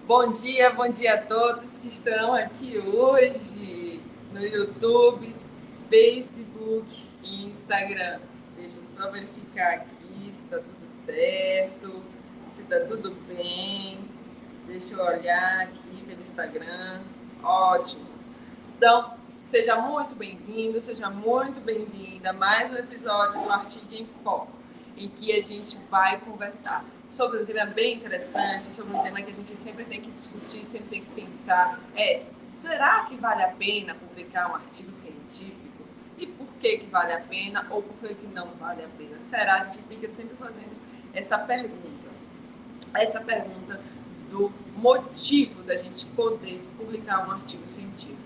Bom dia a todos que estão aqui hoje no YouTube, Facebook e Instagram. Deixa eu só verificar aqui se está tudo certo, se está tudo bem. Deixa eu olhar aqui pelo Instagram. Ótimo. Então, seja muito bem-vindo, seja muito bem-vinda a mais um episódio do Artigo em Foco, em que a gente vai conversar sobre um tema bem interessante, sobre um tema que a gente sempre tem que discutir, sempre tem que pensar, será que vale a pena publicar um artigo científico? E por que vale a pena ou por que não vale a pena? Será? A gente fica sempre fazendo essa pergunta do motivo da gente poder publicar um artigo científico.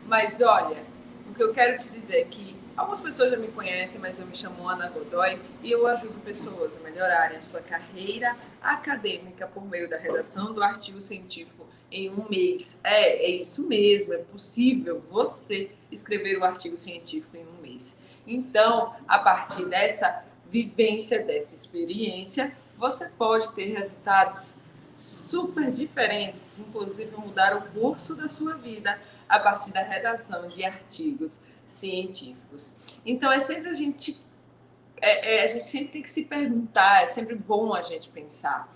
Mas olha, o que eu quero te dizer é que algumas pessoas já me conhecem, mas eu me chamo Ana Godoy e eu ajudo pessoas a melhorarem a sua carreira acadêmica por meio da redação do artigo científico em um mês. É isso mesmo, é possível você escrever o artigo científico em um mês. Então, a partir dessa vivência, dessa experiência, você pode ter resultados super diferentes, inclusive mudar o curso da sua vida a partir da redação de artigos científicos. Então, a gente sempre tem que se perguntar, é sempre bom a gente pensar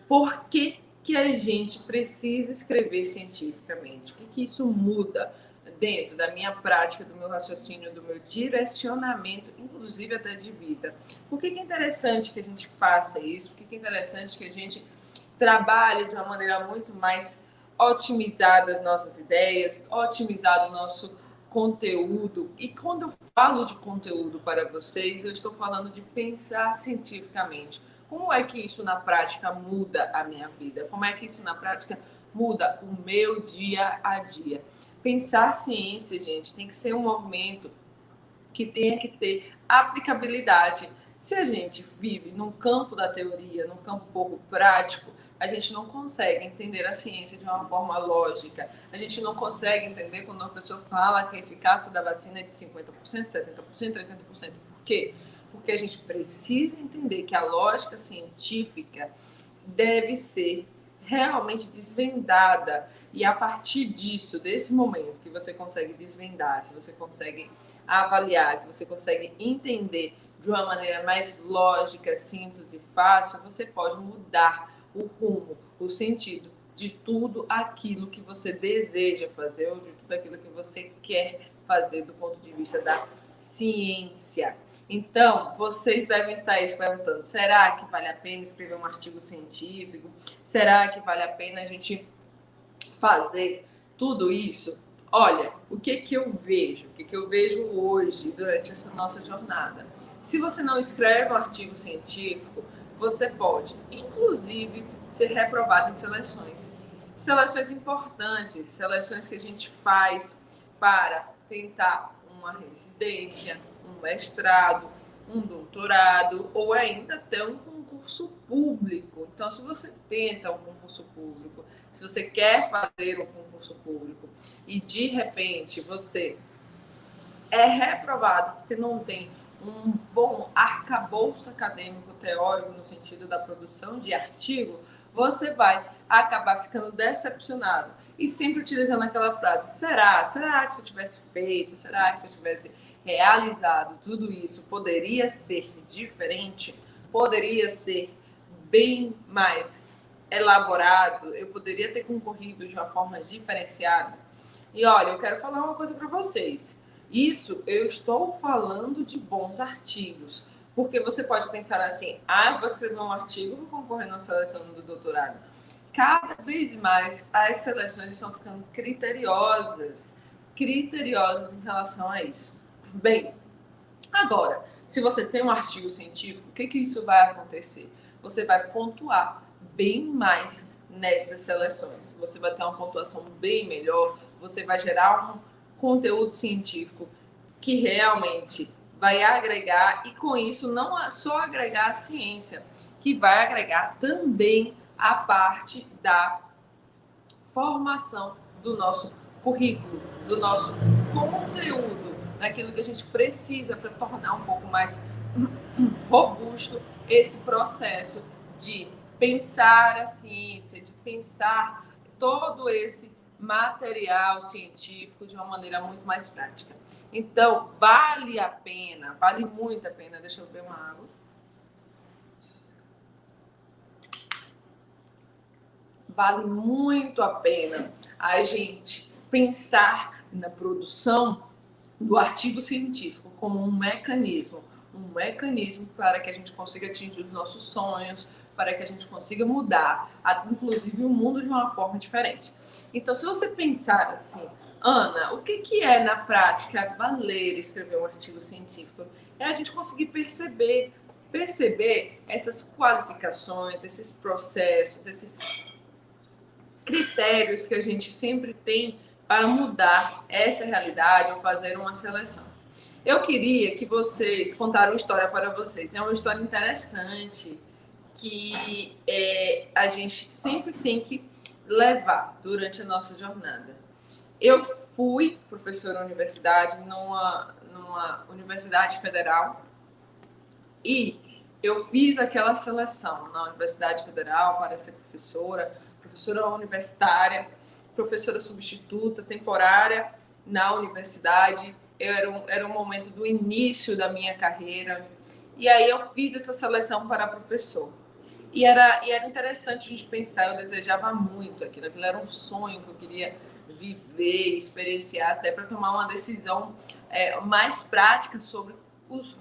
por que a gente precisa escrever cientificamente, o que isso muda dentro da minha prática, do meu raciocínio, do meu direcionamento, inclusive até de vida. Por que é interessante que a gente faça isso? Por que é interessante que a gente trabalhe de uma maneira muito mais otimizada as nossas ideias, otimizado o nosso conteúdo. E quando eu falo de conteúdo para vocês, eu estou falando de pensar cientificamente. Como é que isso na prática muda a minha vida? Como é que isso na prática muda o meu dia a dia? Pensar ciência, gente, tem que ser um movimento que tenha que ter aplicabilidade. Se a gente vive num campo da teoria, num campo pouco prático, a gente não consegue entender a ciência de uma forma lógica. A gente não consegue entender quando uma pessoa fala que a eficácia da vacina é de 50%, 70%, 80%. Por quê? Porque a gente precisa entender que a lógica científica deve ser realmente desvendada. E a partir disso, desse momento que você consegue desvendar, que você consegue avaliar, que você consegue entender de uma maneira mais lógica, simples e fácil, você pode mudar o rumo, o sentido de tudo aquilo que você deseja fazer ou de tudo aquilo que você quer fazer do ponto de vista da ciência. Então, vocês devem estar aí se perguntando, será que vale a pena escrever um artigo científico? Será que vale a pena a gente fazer tudo isso? Olha, o que eu vejo? O que eu vejo hoje durante essa nossa jornada? Se você não escreve um artigo científico, você pode, inclusive, ser reprovado em seleções. Seleções importantes, seleções que a gente faz para tentar uma residência, um mestrado, um doutorado ou ainda até um concurso público. Então, se você tenta um concurso público, se você quer fazer um concurso público e de repente você é reprovado porque não tem um bom arcabouço acadêmico teórico no sentido da produção de artigo, você vai acabar ficando decepcionado e sempre utilizando aquela frase, será que se eu tivesse feito, será que se eu tivesse realizado tudo isso, poderia ser diferente, poderia ser bem mais elaborado, eu poderia ter concorrido de uma forma diferenciada. E olha, eu quero falar uma coisa para vocês. Isso eu estou falando de bons artigos, porque você pode pensar assim, eu vou escrever um artigo, vou concorrer na seleção do doutorado. Cada vez mais as seleções estão ficando criteriosas em relação a isso. Bem, agora, se você tem um artigo científico, o que isso vai acontecer? Você vai pontuar bem mais nessas seleções. Você vai ter uma pontuação bem melhor, você vai gerar um conteúdo científico que realmente vai agregar, e com isso não é só agregar a ciência, que vai agregar também a parte da formação do nosso currículo, do nosso conteúdo, daquilo que a gente precisa para tornar um pouco mais robusto esse processo de pensar a ciência, de pensar todo esse material científico de uma maneira muito mais prática. Então, vale a pena, vale muito a pena. Deixa eu ver uma água. Vale muito a pena a gente pensar na produção do artigo científico como um mecanismo para que a gente consiga atingir os nossos sonhos, para que a gente consiga mudar, inclusive, o mundo de uma forma diferente. Então, se você pensar assim, Ana, o que é, na prática, valer escrever um artigo científico? É a gente conseguir perceber essas qualificações, esses processos, esses critérios que a gente sempre tem para mudar essa realidade ou fazer uma seleção. Eu queria que vocês contaram uma história para vocês. É uma história interessante que a gente sempre tem que levar durante a nossa jornada. Eu fui professora universidade numa universidade federal e eu fiz aquela seleção na Universidade Federal para ser professora universitária, professora substituta, temporária na universidade. Era um momento do início da minha carreira. E aí eu fiz essa seleção para professor. E era interessante a gente pensar, eu desejava muito aquilo era um sonho que eu queria viver, experienciar, até para tomar uma decisão mais prática sobre os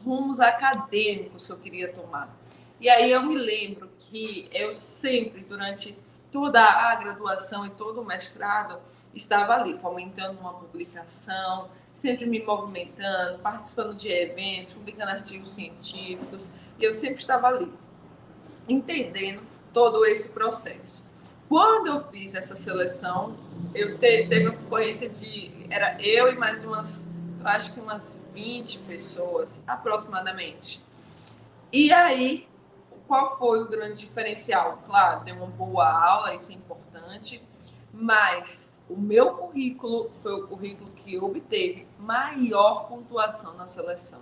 rumos acadêmicos que eu queria tomar. E aí eu me lembro que eu sempre, durante toda a graduação e todo o mestrado, estava ali, fomentando uma publicação, sempre me movimentando, participando de eventos, publicando artigos científicos, e eu sempre estava ali, entendendo todo esse processo. Quando eu fiz essa seleção, eu teve a concorrência era eu e mais acho que umas 20 pessoas, aproximadamente. E aí, qual foi o grande diferencial? Claro, deu uma boa aula, isso é importante, mas o meu currículo foi o currículo que obteve maior pontuação na seleção.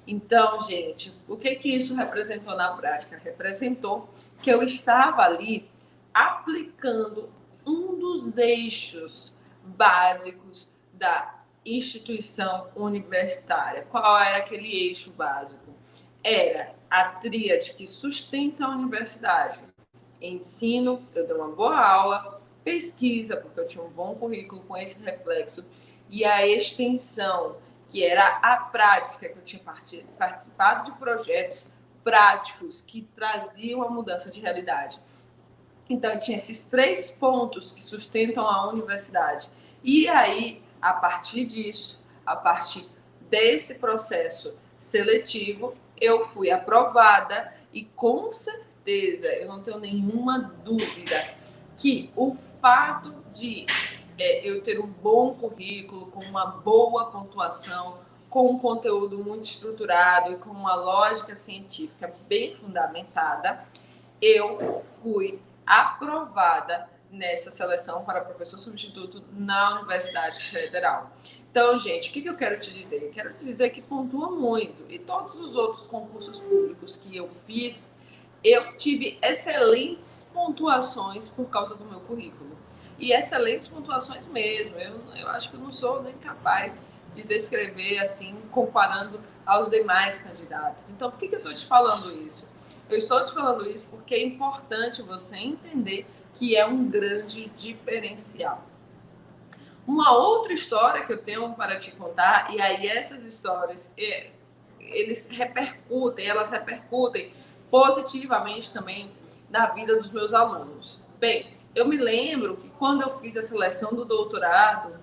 Então, gente, o que isso representou na prática? Representou que eu estava ali aplicando um dos eixos básicos da instituição universitária. Qual era aquele eixo básico? Era a tríade que sustenta a universidade. Ensino, eu dei uma boa aula, pesquisa, porque eu tinha um bom currículo com esse reflexo, e a extensão, que era a prática, que eu tinha participado de projetos práticos que traziam a mudança de realidade. Então, eu tinha esses 3 pontos que sustentam a universidade. E aí, a partir disso, a partir desse processo seletivo, eu fui aprovada e, com certeza, eu não tenho nenhuma dúvida que o fato de eu ter um bom currículo, com uma boa pontuação, com um conteúdo muito estruturado e com uma lógica científica bem fundamentada, eu fui aprovada nessa seleção para professor substituto na Universidade Federal. Então, gente, o que eu quero te dizer? Eu quero te dizer que pontua muito. E todos os outros concursos públicos que eu fiz, eu tive excelentes pontuações por causa do meu currículo. E excelentes pontuações mesmo. Eu acho que eu não sou nem capaz de descrever assim, comparando aos demais candidatos. Então, por que eu estou te falando isso? Eu estou te falando isso porque é importante você entender que é um grande diferencial. Uma outra história que eu tenho para te contar, e aí essas histórias, elas repercutem positivamente também na vida dos meus alunos. Bem, eu me lembro que quando eu fiz a seleção do doutorado,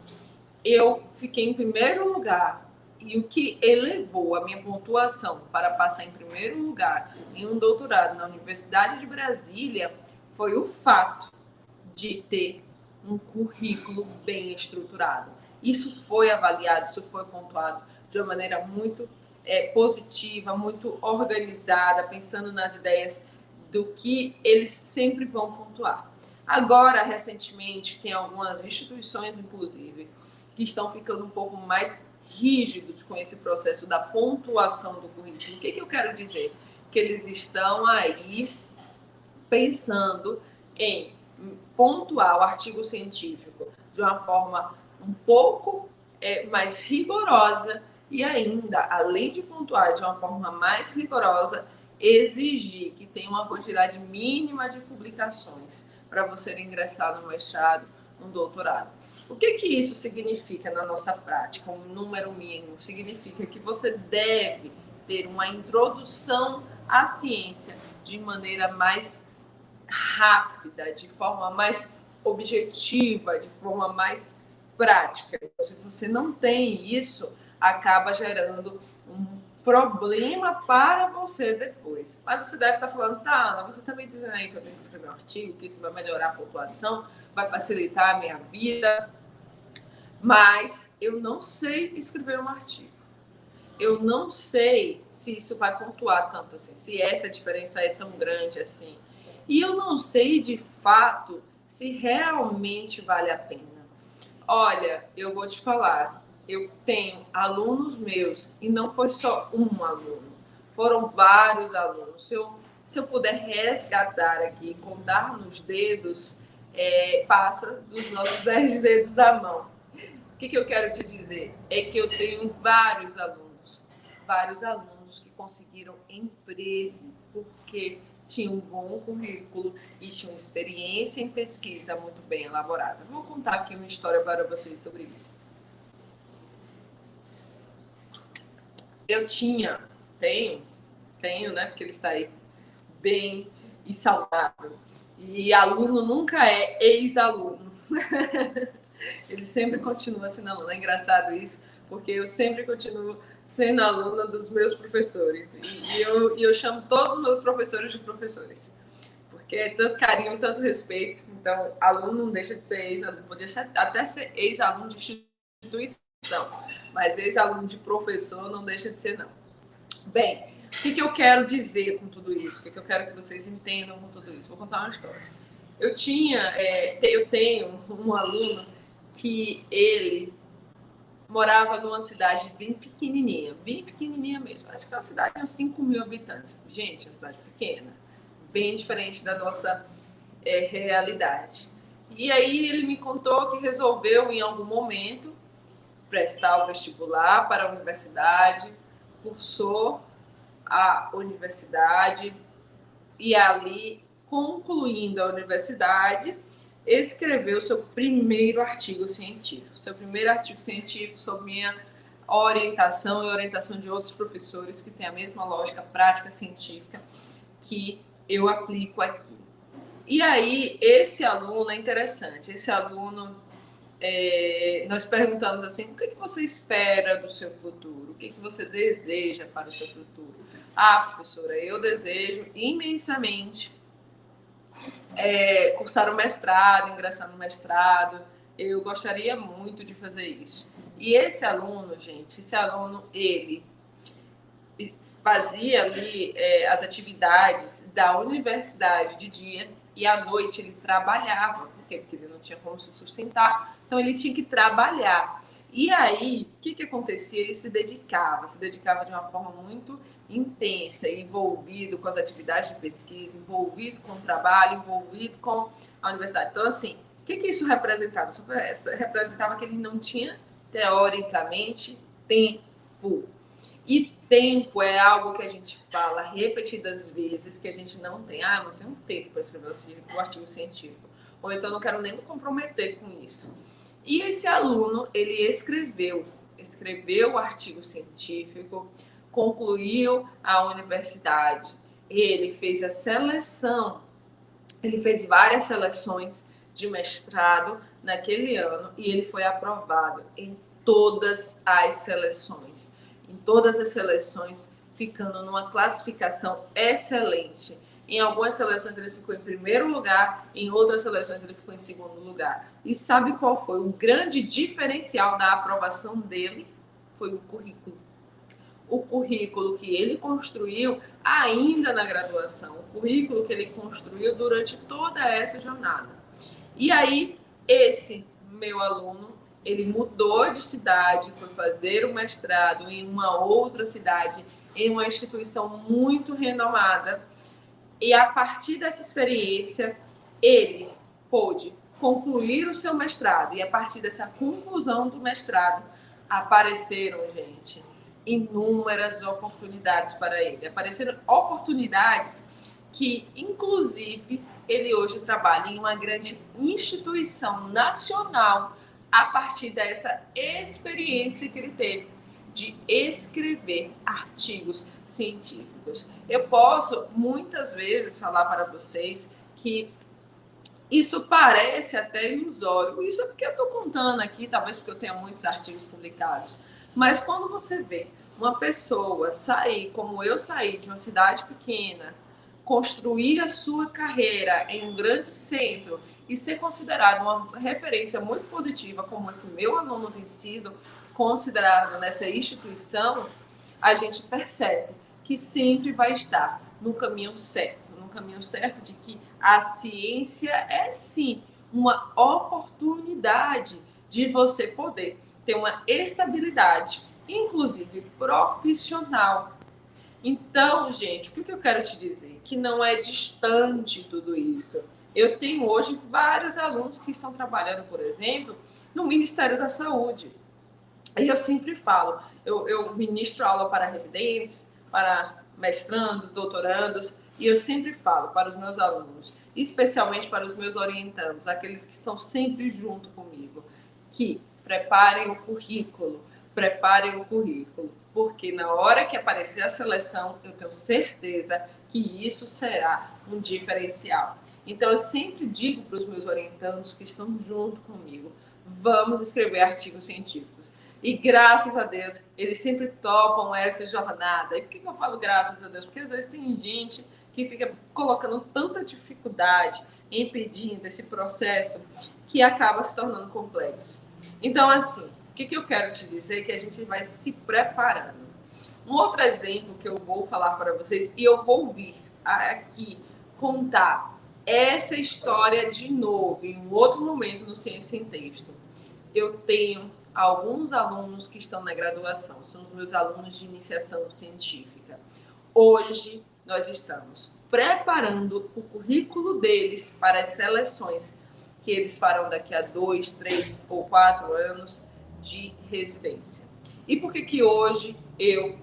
eu fiquei em primeiro lugar. E o que elevou a minha pontuação para passar em primeiro lugar em um doutorado na Universidade de Brasília foi o fato de ter um currículo bem estruturado. Isso foi avaliado, isso foi pontuado de uma maneira muito positiva, muito organizada, pensando nas ideias do que eles sempre vão pontuar. Agora, recentemente, tem algumas instituições, inclusive, que estão ficando um pouco mais rígidos com esse processo da pontuação do currículo. O que eu quero dizer? Que eles estão aí pensando em pontuar o artigo científico de uma forma um pouco mais rigorosa e ainda, além de pontuar de uma forma mais rigorosa, exigir que tenha uma quantidade mínima de publicações para você ingressar no mestrado, no doutorado. O que isso significa na nossa prática? Um número mínimo significa que você deve ter uma introdução à ciência de maneira mais rápida, de forma mais objetiva, de forma mais prática. Se você não tem isso, acaba gerando um problema para você depois. Mas você deve estar falando, tá, você também dizendo aí que eu tenho que escrever um artigo, que isso vai melhorar a pontuação, vai facilitar a minha vida, mas eu não sei escrever um artigo. Eu não sei se isso vai pontuar tanto assim, se essa diferença é tão grande assim. E eu não sei, de fato, se realmente vale a pena. Olha, eu vou te falar, eu tenho alunos meus, e não foi só um aluno, foram vários alunos. Se eu puder resgatar aqui, contar nos dedos, passa dos nossos 10 dedos da mão. O que eu quero te dizer? É que eu tenho vários alunos que conseguiram emprego porque tinham um bom currículo e tinham experiência em pesquisa muito bem elaborada. Vou contar aqui uma história para vocês sobre isso. Eu tenho, né? Porque ele está aí bem e saudável. E aluno nunca é ex-aluno. Ele sempre continua sendo aluno. É engraçado isso, porque eu sempre continuo sendo aluna dos meus professores. E eu chamo todos os meus professores de professores. Porque é tanto carinho, tanto respeito. Então, aluno não deixa de ser ex-aluno. Poderia até ser ex-aluno de instituição. Mas ex-aluno de professor não deixa de ser, não. Bem, o que eu quero dizer com tudo isso? O que eu quero que vocês entendam com tudo isso? Vou contar uma história. Eu tenho um aluno que ele morava numa cidade bem pequenininha mesmo. Acho que é uma cidade de uns 5 mil habitantes. Gente, é uma cidade pequena, bem diferente da nossa realidade. E aí ele me contou que resolveu, em algum momento, prestar o vestibular para a universidade, cursou a universidade e ali, concluindo a universidade, escreveu seu primeiro artigo científico. Seu primeiro artigo científico sob minha orientação e orientação de outros professores que têm a mesma lógica prática científica que eu aplico aqui. E aí, esse aluno é interessante. Esse aluno, nós perguntamos assim, o que você espera do seu futuro? O que você deseja para o seu futuro? Ah, professora, eu desejo imensamente cursar o mestrado, ingressar no mestrado. Eu gostaria muito de fazer isso. E esse aluno, ele fazia ali as atividades da universidade de dia e à noite ele trabalhava, porque ele não tinha como se sustentar, então ele tinha que trabalhar. E aí, o que acontecia? Ele se dedicava de uma forma muito intensa, envolvido com as atividades de pesquisa, envolvido com o trabalho, envolvido com a universidade. Então, assim, o que isso representava? Isso representava que ele não tinha, teoricamente, tempo. E tempo é algo que a gente fala repetidas vezes, que a gente não tem. Ah, não tenho tempo para escrever o artigo científico. Ou então não quero nem me comprometer com isso. E esse aluno, ele escreveu o artigo científico, concluiu a universidade, ele fez a seleção, ele fez várias seleções de mestrado naquele ano e ele foi aprovado em todas as seleções. Em todas as seleções, ficando numa classificação excelente. Em algumas seleções ele ficou em primeiro lugar, em outras seleções ele ficou em segundo lugar. E sabe qual foi o grande diferencial da aprovação dele? Foi o currículo. O currículo que ele construiu ainda na graduação, o currículo que ele construiu durante toda essa jornada. E aí, esse meu aluno, ele mudou de cidade, foi fazer o mestrado em uma outra cidade, em uma instituição muito renomada. E a partir dessa experiência, ele pôde concluir o seu mestrado e a partir dessa conclusão do mestrado apareceram, gente, inúmeras oportunidades para ele. Apareceram oportunidades que, inclusive, ele hoje trabalha em uma grande instituição nacional a partir dessa experiência que ele teve de escrever artigos científicos. Eu posso, muitas vezes, falar para vocês que isso parece até ilusório. Isso é porque eu estou contando aqui, talvez porque eu tenha muitos artigos publicados. Mas quando você vê uma pessoa sair, como eu saí, de uma cidade pequena, construir a sua carreira em um grande centro e ser considerado uma referência muito positiva, como esse meu aluno tem sido considerado nessa instituição, a gente percebe que sempre vai estar no caminho certo de que a ciência é sim uma oportunidade de você poder ter uma estabilidade, inclusive profissional. Então, gente, o que eu quero te dizer? Que não é distante tudo isso. Eu tenho hoje vários alunos que estão trabalhando, por exemplo, no Ministério da Saúde. E eu sempre falo, eu ministro aula para residentes, para mestrandos, doutorandos, e eu sempre falo para os meus alunos, especialmente para os meus orientandos, aqueles que estão sempre junto comigo, que preparem o currículo, porque na hora que aparecer a seleção, eu tenho certeza que isso será um diferencial. Então, eu sempre digo para os meus orientandos que estão junto comigo, vamos escrever artigos científicos. E graças a Deus, eles sempre topam essa jornada. E por que eu falo graças a Deus? Porque às vezes tem gente que fica colocando tanta dificuldade, impedindo esse processo, que acaba se tornando complexo. Então, assim, o que eu quero te dizer é que a gente vai se preparando. Um outro exemplo que eu vou falar para vocês, e eu vou vir aqui contar essa história de novo, em um outro momento no Ciência em Texto. Eu tenho alguns alunos que estão na graduação, são os meus alunos de iniciação científica. Hoje, nós estamos preparando o currículo deles para as seleções que eles farão daqui a 2, 3 ou 4 anos de residência. E por que hoje eu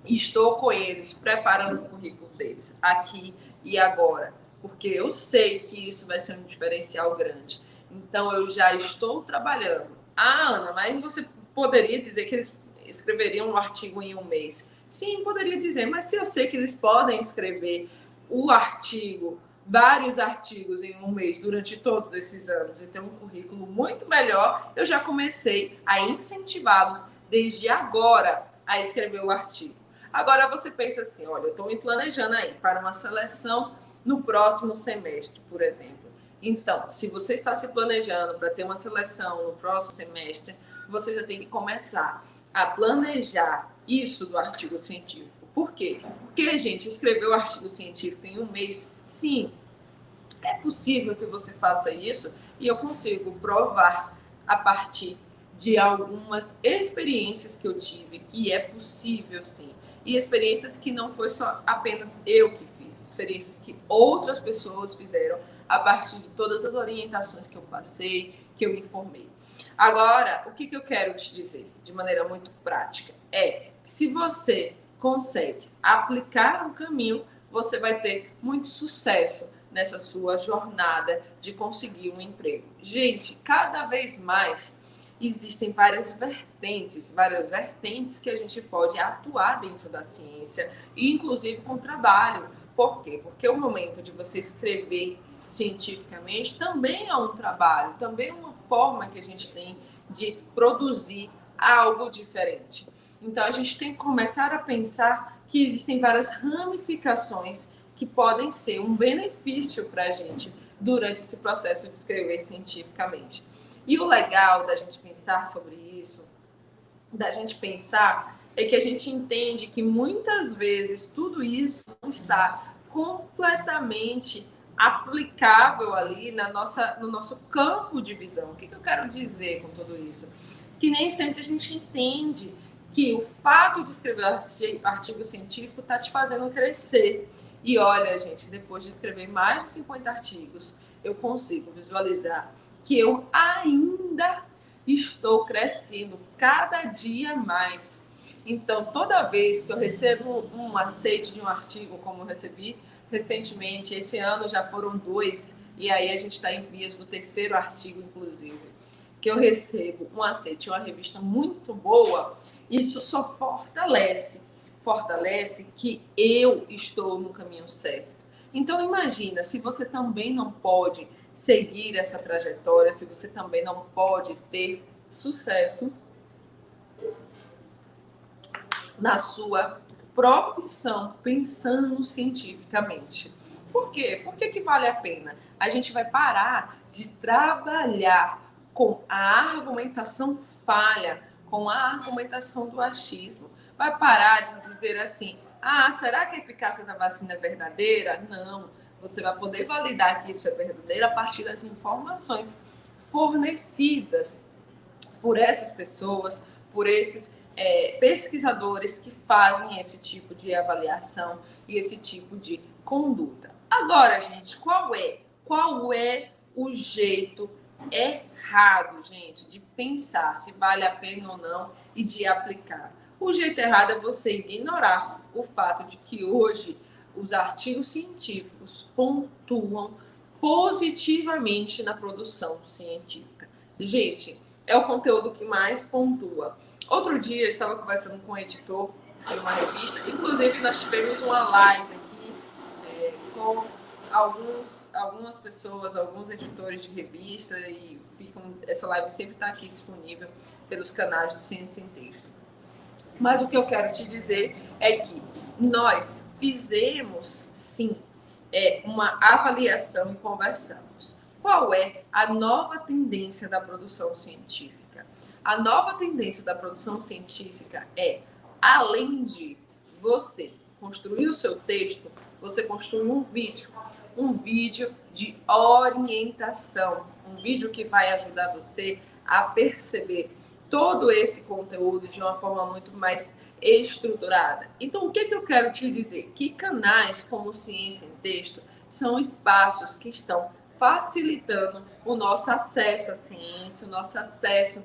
estou com eles preparando o currículo deles aqui e agora? Porque eu sei que isso vai ser um diferencial grande. Então, eu já estou trabalhando. Ah, Ana, mas você poderia dizer que eles escreveriam um artigo em um mês? Sim, poderia dizer, mas se eu sei que eles podem escrever o artigo, vários artigos em um mês durante todos esses anos e ter um currículo muito melhor, eu já comecei a incentivá-los desde agora a escrever o artigo. Agora você pensa assim, olha, eu estou me planejando aí para uma seleção no próximo semestre, por exemplo. Então, se você está se planejando para ter uma seleção no próximo semestre, você já tem que começar a planejar isso do artigo científico. Por quê? Porque, gente, escrever o artigo científico em um mês, sim, é possível que você faça isso e eu consigo provar a partir de algumas experiências que eu tive que é possível, sim. E experiências que não foi só apenas eu que fiz, experiências que outras pessoas fizeram a partir de todas as orientações que eu passei, que eu informei. Agora, o que eu quero te dizer de maneira muito prática é que se você consegue aplicar um caminho, você vai ter muito sucesso nessa sua jornada de conseguir um emprego. Gente, cada vez mais existem várias vertentes que a gente pode atuar dentro da ciência, inclusive com trabalho. Por quê? Porque o momento de você escrever cientificamente também é um trabalho, também é uma forma que a gente tem de produzir algo diferente. Então, a gente tem que começar a pensar que existem várias ramificações que podem ser um benefício para a gente durante esse processo de escrever cientificamente. E o legal da gente pensar sobre isso, da gente pensar, é que a gente entende que muitas vezes tudo isso não está completamente aplicável ali no nosso campo de visão. O que eu quero dizer com tudo isso? Que nem sempre a gente entende que o fato de escrever artigo científico está te fazendo crescer. E olha, gente, depois de escrever mais de 50 artigos, eu consigo visualizar que eu ainda estou crescendo cada dia mais. Então, toda vez que eu recebo um aceite de um artigo, como eu recebi recentemente, esse ano já foram 2, e aí a gente está em vias do 3º artigo, inclusive, que eu recebo um aceite de uma revista muito boa, isso só fortalece que eu estou no caminho certo. Então imagina, se você também não pode seguir essa trajetória, se você também não pode ter sucesso na sua profissão, pensando cientificamente. Por quê? Por que vale a pena? A gente vai parar de trabalhar com a argumentação falha, com a argumentação do achismo. Vai parar de dizer assim, será que a eficácia da vacina é verdadeira? Não. Você vai poder validar que isso é verdadeiro a partir das informações fornecidas por essas pessoas, por esses pesquisadores que fazem esse tipo de avaliação e esse tipo de conduta. Agora, gente, qual é o jeito errado, gente, de pensar se vale a pena ou não e de aplicar? O jeito errado é você ignorar o fato de que hoje os artigos científicos pontuam positivamente na produção científica. Gente, é o conteúdo que mais pontua. Outro dia eu estava conversando com um editor de uma revista, inclusive nós tivemos uma live aqui com algumas pessoas, alguns editores de revista, e essa live sempre está aqui disponível pelos canais do Ciência em Texto. Mas o que eu quero te dizer é que nós fizemos, sim, uma avaliação e conversamos. Qual é a nova tendência da produção científica? A nova tendência da produção científica além de você construir o seu texto, você construir um vídeo de orientação, um vídeo que vai ajudar você a perceber todo esse conteúdo de uma forma muito mais estruturada. Então, o que eu quero te dizer? Que canais como Ciência em Texto são espaços que estão facilitando o nosso acesso à ciência, o nosso acesso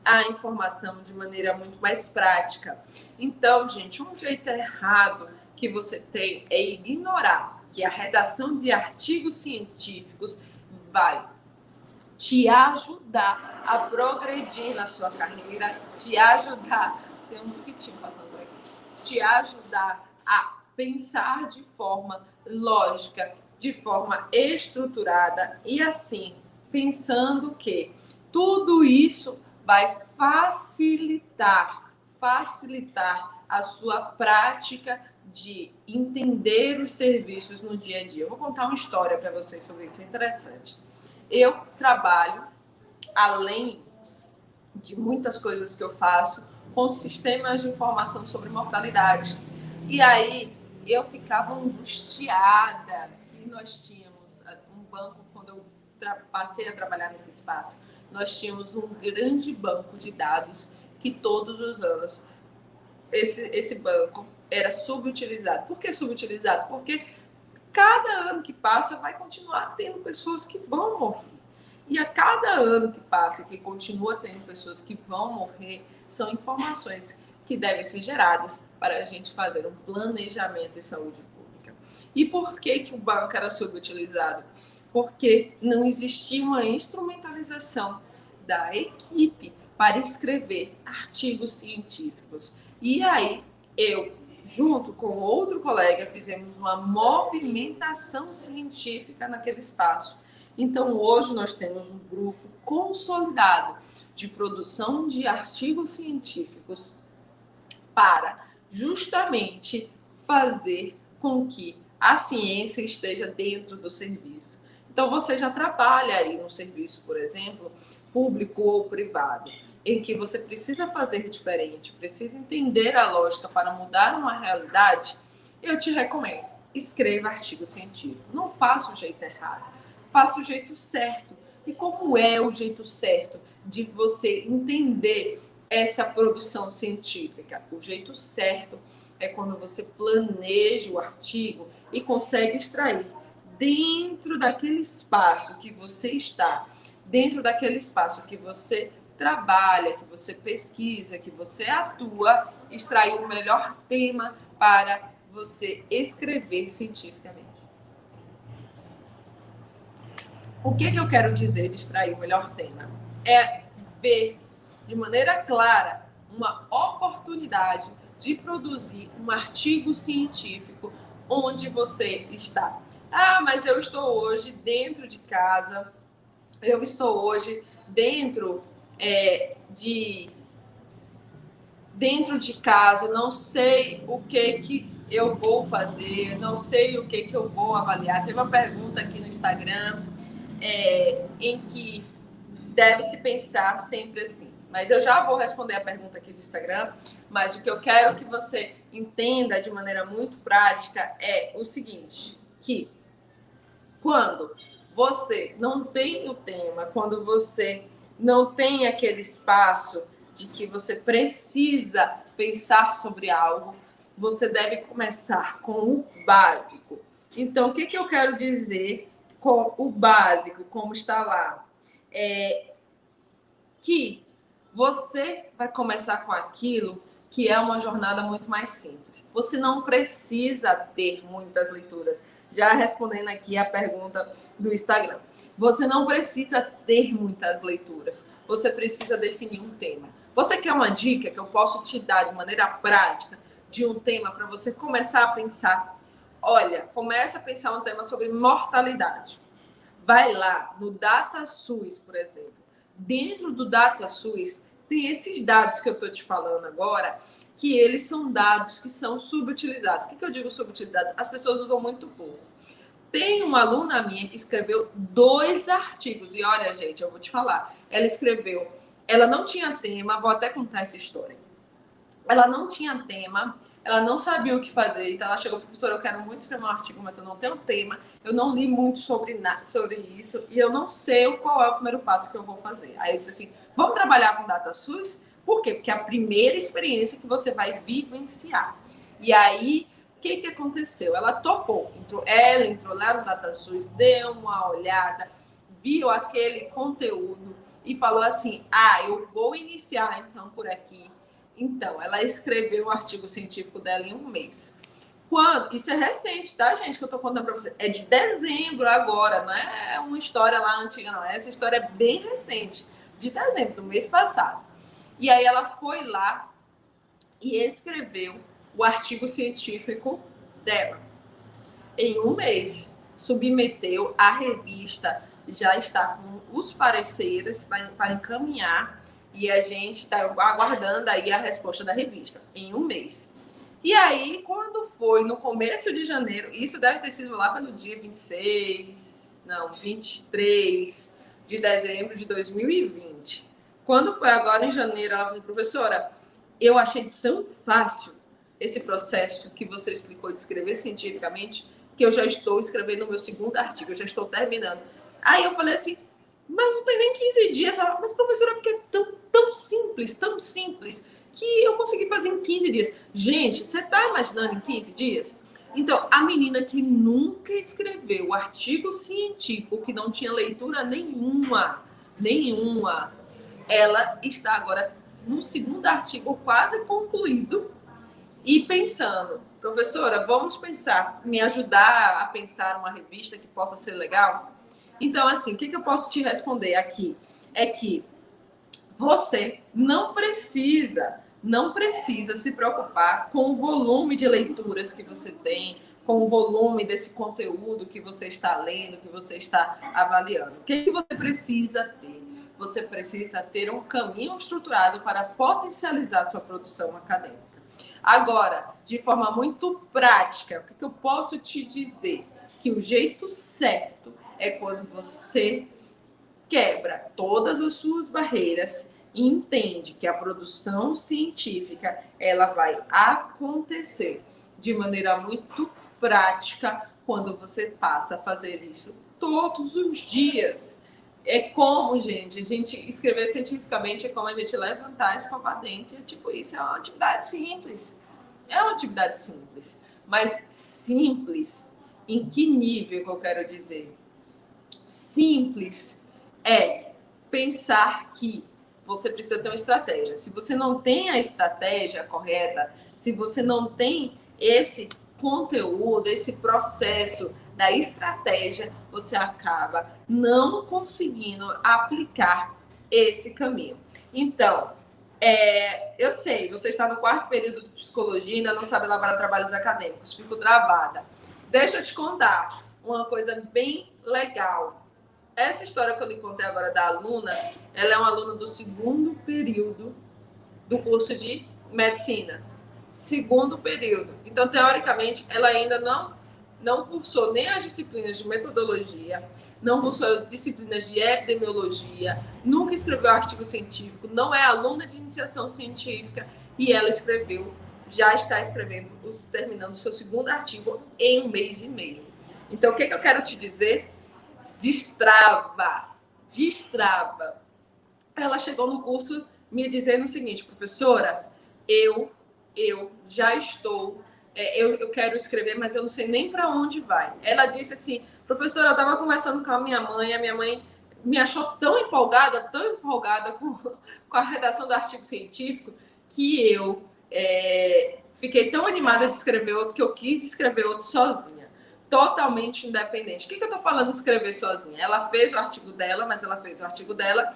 à informação de maneira muito mais prática. Então, gente, um jeito errado que você tem é ignorar que a redação de artigos científicos vai te ajudar a progredir na sua carreira, te ajudar, tem um mosquitinho passando por aqui, te ajudar a pensar de forma lógica, de forma estruturada e assim, pensando que tudo isso vai facilitar a sua prática de entender os serviços no dia a dia. Eu vou contar uma história para vocês sobre isso, é interessante. Eu trabalho, além de muitas coisas que eu faço, com sistemas de informação sobre mortalidade. E aí eu ficava angustiada que nós tínhamos um banco, quando eu passei a trabalhar nesse espaço, nós tínhamos um grande banco de dados que todos os anos esse banco era subutilizado. Por que subutilizado? Porque cada ano que passa vai continuar tendo pessoas que vão morrer. E a cada ano que passa e que continua tendo pessoas que vão morrer, são informações que devem ser geradas para a gente fazer um planejamento de saúde pública. E por que o banco era subutilizado? Porque não existia uma instrumentalização da equipe para escrever artigos científicos. E aí, eu, junto com outro colega, fizemos uma movimentação científica naquele espaço. Então, hoje nós temos um grupo consolidado de produção de artigos científicos para justamente fazer com que a ciência esteja dentro do serviço. Então, você já trabalha aí no serviço, por exemplo, público ou privado, em que você precisa fazer diferente, precisa entender a lógica para mudar uma realidade, eu te recomendo, escreva artigo científico. Não faça o jeito errado, faça o jeito certo. E como é o jeito certo de você entender essa produção científica? O jeito certo é quando você planeja o artigo e consegue extrair dentro daquele espaço que você está, dentro daquele espaço que você trabalha, que você pesquisa, que você atua, extrair o melhor tema para você escrever cientificamente. O que eu quero dizer de extrair o melhor tema? É ver de maneira clara uma oportunidade de produzir um artigo científico onde você está. Ah, mas eu estou hoje dentro de casa, eu estou hoje dentro de casa, não sei o que eu vou fazer, não sei o que eu vou avaliar. Teve uma pergunta aqui no Instagram em que deve-se pensar sempre assim. Mas eu já vou responder a pergunta aqui do Instagram, mas o que eu quero que você entenda de maneira muito prática é o seguinte, que quando você não tem o tema, quando você não tem aquele espaço de que você precisa pensar sobre algo, você deve começar com o básico. Então, o que eu quero dizer com o básico, como está lá? Que você vai começar com aquilo que é uma jornada muito mais simples. Você não precisa ter muitas leituras. Já respondendo aqui a pergunta do Instagram. Você não precisa ter muitas leituras. Você precisa definir um tema. Você quer uma dica que eu posso te dar de maneira prática de um tema para você começar a pensar? Olha, começa a pensar um tema sobre mortalidade. Vai lá no DataSUS, por exemplo. Dentro do DataSUS tem esses dados que eu estou te falando agora, que eles são dados que são subutilizados. O que eu digo subutilizados? As pessoas usam muito pouco. Tem uma aluna minha que escreveu 2 artigos, e olha, gente, eu vou te falar, ela não tinha tema, vou até contar essa história. Ela não tinha tema, ela não sabia o que fazer, então ela chegou, professora, eu quero muito escrever um artigo, mas eu não tenho tema, eu não li muito sobre isso, e eu não sei qual é o primeiro passo que eu vou fazer. Aí eu disse assim, vamos trabalhar com DataSUS? Por quê? Porque é a primeira experiência que você vai vivenciar. E aí, o que aconteceu? Ela topou, entrou lá no DataSUS, deu uma olhada, viu aquele conteúdo e falou assim, eu vou iniciar então por aqui. Então, ela escreveu o artigo científico dela em um mês. Isso é recente, tá, gente, que eu tô contando para você. É de dezembro agora, não é uma história lá antiga, não. Essa história é bem recente, de dezembro, do mês passado. E aí ela foi lá e escreveu o artigo científico dela. Em um mês, submeteu à revista, já está com os pareceres para encaminhar, e a gente está aguardando aí a resposta da revista, em um mês. E aí, quando foi no começo de janeiro, isso deve ter sido lá pelo dia 23 de dezembro de 2020. Quando foi agora em janeiro, ela falou, professora, eu achei tão fácil esse processo que você explicou de escrever cientificamente, que eu já estou escrevendo o meu segundo artigo, eu já estou terminando. Aí eu falei assim, mas não tem nem 15 dias. Ela, mas professora, porque é tão simples, que eu consegui fazer em 15 dias. Gente, você está imaginando em 15 dias? Então, a menina que nunca escreveu artigo científico, que não tinha leitura nenhuma, ela está agora no segundo artigo quase concluído e pensando, professora, vamos pensar, me ajudar a pensar uma revista que possa ser legal? Então, assim, o que eu posso te responder aqui? É que você não precisa se preocupar com o volume de leituras que você tem, com o volume desse conteúdo que você está lendo, que você está avaliando. O que você precisa ter? Você precisa ter um caminho estruturado para potencializar sua produção acadêmica. Agora, de forma muito prática, o que eu posso te dizer? Que o jeito certo é quando você quebra todas as suas barreiras e entende que a produção científica ela vai acontecer de maneira muito prática quando você passa a fazer isso todos os dias. É como, gente, a gente escrever cientificamente é como a gente levantar e escovar dente. É tipo isso, é uma atividade simples. É uma atividade simples, mas simples em que nível que eu quero dizer? Simples é pensar que você precisa ter uma estratégia. Se você não tem a estratégia correta, se você não tem esse conteúdo, esse processo da estratégia, você acaba não conseguindo aplicar esse caminho. Então, eu sei, você está no 4º período de psicologia e ainda não sabe elaborar trabalhos acadêmicos, fico travada. Deixa eu te contar uma coisa bem legal. Essa história que eu lhe contei agora da aluna, ela é uma aluna do 2º período do curso de medicina. 2º período. Então, teoricamente, ela ainda não cursou nem as disciplinas de metodologia, não cursou disciplinas de epidemiologia, nunca escreveu artigo científico, não é aluna de iniciação científica e ela já está escrevendo, terminando o seu 2º artigo em 1 mês e meio. Então, o que eu quero te dizer? Destrava. Ela chegou no curso me dizendo o seguinte: professora, eu já estou, eu quero escrever, mas eu não sei nem para onde vai. Ela disse assim: professora, eu estava conversando com a minha mãe me achou tão empolgada com a redação do artigo científico, que eu fiquei tão animada de escrever outro, que eu quis escrever outro sozinha, totalmente independente. O que eu estou falando de escrever sozinha? Ela fez o artigo dela, mas ela fez o artigo dela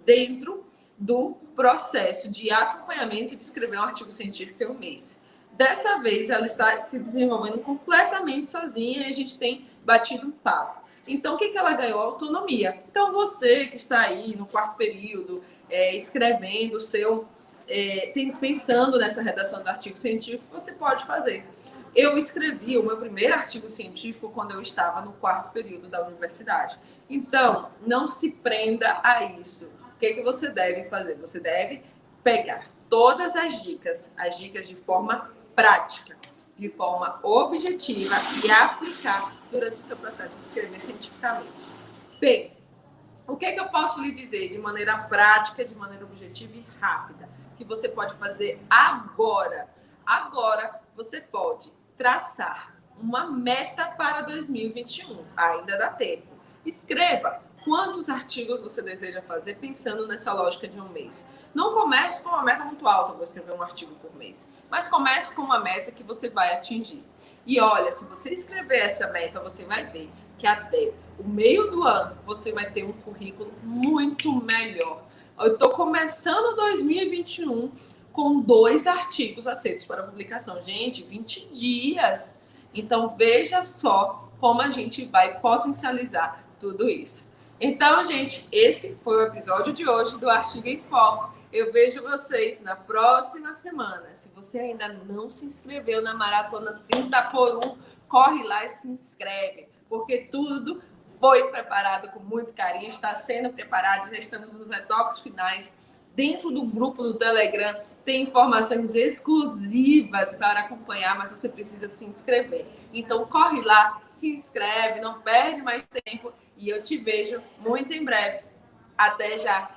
dentro do processo de acompanhamento e de escrever um artigo científico em 1 mês. Dessa vez, ela está se desenvolvendo completamente sozinha e a gente tem batido um papo. Então, o que ela ganhou? Autonomia. Então, você que está aí no 4º período, escrevendo o seu, pensando nessa redação do artigo científico, você pode fazer. Eu escrevi o meu primeiro artigo científico quando eu estava no 4º período da universidade. Então, não se prenda a isso. O que você deve fazer? Você deve pegar todas as dicas de forma prática, de forma objetiva e aplicar durante o seu processo de escrever cientificamente. Bem, o que eu posso lhe dizer de maneira prática, de maneira objetiva e rápida, que você pode fazer agora? Agora você pode traçar uma meta para 2021. Ainda dá tempo. Escreva quantos artigos você deseja fazer pensando nessa lógica de 1 mês. Não comece com uma meta muito alta, vou escrever um artigo por mês, mas comece com uma meta que você vai atingir. E olha, se você escrever essa meta, você vai ver que até o meio do ano você vai ter um currículo muito melhor. Eu estou começando 2021 com 2 artigos aceitos para publicação. Gente, 20 dias. Então, veja só como a gente vai potencializar tudo isso. Então, gente, esse foi o episódio de hoje do Artigo em Foco. Eu vejo vocês na próxima semana. Se você ainda não se inscreveu na Maratona 30 por 1, corre lá e se inscreve, porque tudo foi preparado com muito carinho, está sendo preparado, já estamos nos retoques finais. Dentro do grupo do Telegram tem informações exclusivas para acompanhar, mas você precisa se inscrever. Então, corre lá, se inscreve, não perde mais tempo e eu te vejo muito em breve. Até já!